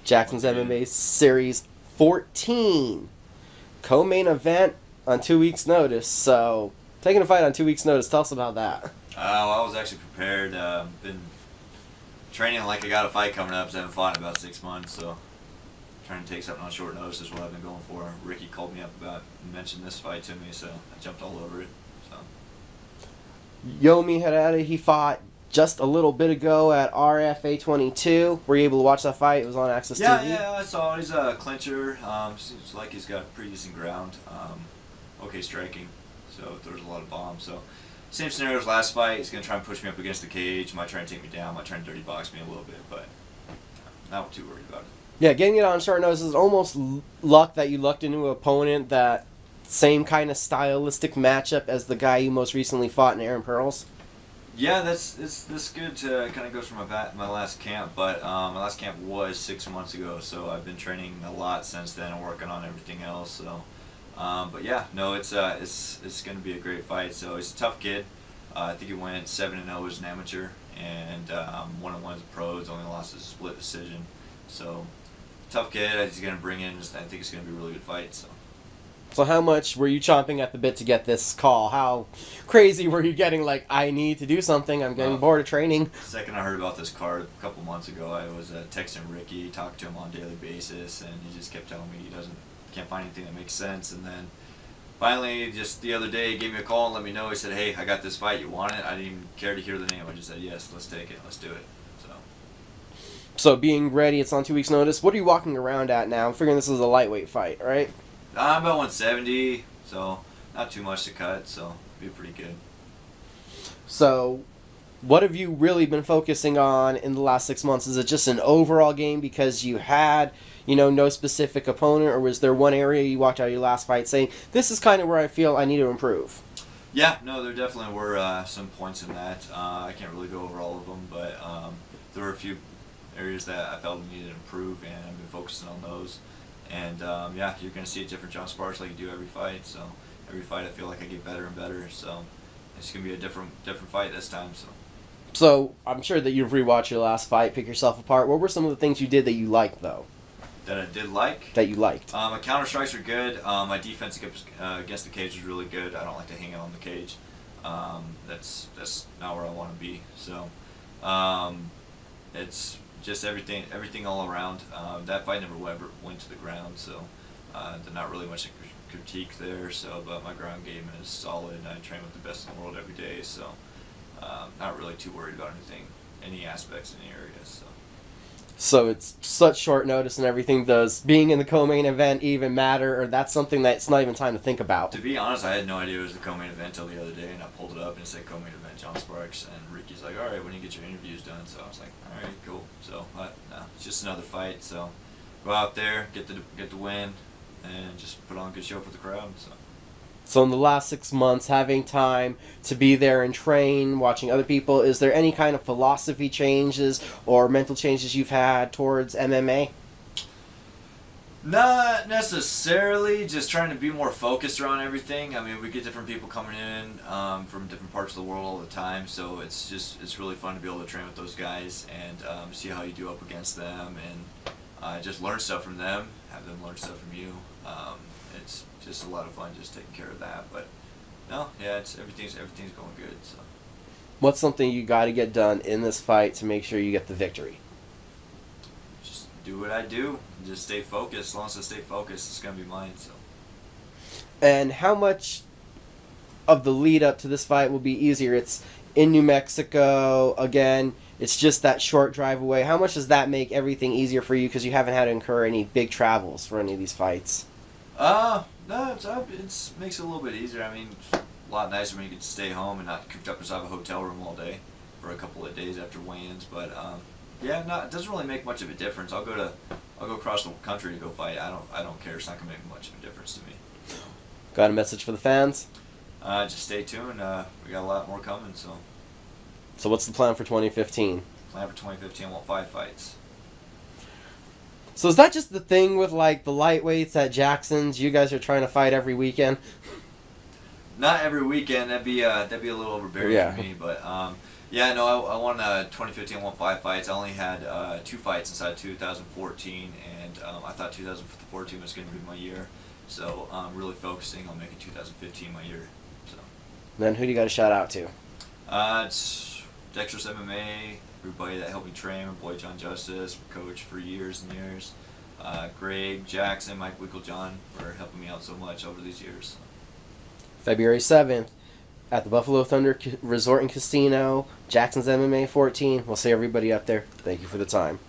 Jackson's MMA Series 14. Co-main event on 2 weeks' notice. So, taking a fight on 2 weeks' notice, tell us about that. Well, I was actually prepared. Been training like I got a fight coming up, so I haven't fought in about 6 months, so trying to take something on short notice is what I've been going for. Ricky called me up about and mentioned this fight to me, so I jumped all over it. So Yomi Heredia, he fought just a little bit ago at RFA 22. Were you able to watch that fight? It was on Access TV. Yeah, I saw. He's a clincher. Seems like he's got pretty decent ground. Okay striking, so throws a lot of bombs. So same scenario as last fight. He's gonna try and push me up against the cage. Might try and take me down. Might try and dirty box me a little bit, but not too worried about it. Yeah, getting it on short notice is almost luck that you lucked into an opponent that same kind of stylistic matchup as the guy you most recently fought in Aaron Pearls. Yeah, that's good to kind of go from my last camp, but my last camp was 6 months ago, so I've been training a lot since then and working on everything else. So, but yeah, no, it's going to be a great fight. So he's a tough kid. I think he went 7-0 as an amateur, and 1-1 as a pro. He's only lost a split decision. So tough kid. He's going to bring in. I think it's going to be a really good fight. So how much were you chomping at the bit to get this call? How crazy were you getting, like, I need to do something, I'm getting bored of training? The second I heard about this card a couple months ago, I was texting Ricky, talking to him on a daily basis, and he just kept telling me he can't find anything that makes sense. And then finally, just the other day, he gave me a call and let me know. He said, hey, I got this fight, you want it? I didn't even care to hear the name. I just said, yes, let's take it, let's do it. So being ready, it's on 2 weeks' notice. What are you walking around at now? I'm figuring this is a lightweight fight, right? I'm about 170, so not too much to cut, so it'll be pretty good. So, what have you really been focusing on in the last 6 months? Is it just an overall game because you had, no specific opponent, or was there one area you walked out of your last fight saying, this is kind of where I feel I need to improve? Yeah, no, there definitely were some points in that. I can't really go over all of them, but there were a few areas that I felt needed to improve, and I've been focusing on those. And yeah, you're going to see a different Jon Sparks like you do every fight. So every fight I feel like I get better and better. So it's going to be a different fight this time. So I'm sure that you've rewatched your last fight, pick yourself apart. What were some of the things you did that you liked, though? That I did like? That you liked. My counter strikes were good. My defense against the cage was really good. I don't like to hang out on the cage. That's not where I want to be. So it's just everything all around. That fight never ever went to the ground, so there's not really much critique there. So, but my ground game is solid, and I train with the best in the world every day. So, not really too worried about any aspects in the area. So it's such short notice and everything. Does being in the co-main event even matter, or that's something that's not even time to think about? To be honest, I had no idea it was the co-main event until the other day, and I pulled it up and it said co-main event Jon Sparks, and Ricky's like, all right, when you get your interviews done. So I was like, all right, cool. So, but no, it's just another fight. So go out there, get the win, and just put on a good show for the crowd. So in the last 6 months, having time to be there and train, watching other people, is there any kind of philosophy changes or mental changes you've had towards MMA? Not necessarily, just trying to be more focused around everything. I mean, we get different people coming in from different parts of the world all the time, so it's really fun to be able to train with those guys and see how you do up against them, and just learn stuff from them, have them learn stuff from you. It's just a lot of fun just taking care of that. But no, yeah, everything's going good. So what's something you got to get done in this fight to make sure you get the victory? Just do what I do. Just stay focused. As long as I stay focused, it's gonna be mine. So. And how much of the lead up to this fight will be easier? It's in New Mexico again. It's just that short drive away. How much does that make everything easier for you because you haven't had to incur any big travels for any of these fights? No, it makes it a little bit easier. I mean, it's a lot nicer when you get to stay home and not cooped up inside a hotel room all day for a couple of days after weigh-ins. But yeah, no, it doesn't really make much of a difference. I'll go across the country to go fight. I don't care. It's not gonna make much of a difference to me. Got a message for the fans? Just stay tuned. We got a lot more coming. So what's the plan for 2015? Plan for 2015, I want 5 fights. So is that just the thing with, like, the lightweights at Jackson's? You guys are trying to fight every weekend? Not every weekend. That'd be a little overbearing for me. But yeah, no, I won 2015. I won 5 fights. I only had 2 fights inside 2014, and I thought 2014 was going to be my year. So I'm really focusing on making 2015 my year. So. Then who do you got to shout out to? It's Dexter's MMA. Everybody that helped me train. My boy John Justice, my coach for years and years. Greg, Jackson, Mike Wicklejohn for helping me out so much over these years. February 7th at the Buffalo Thunder Resort and Casino, Jackson's MMA 14. We'll see everybody up there. Thank you for the time.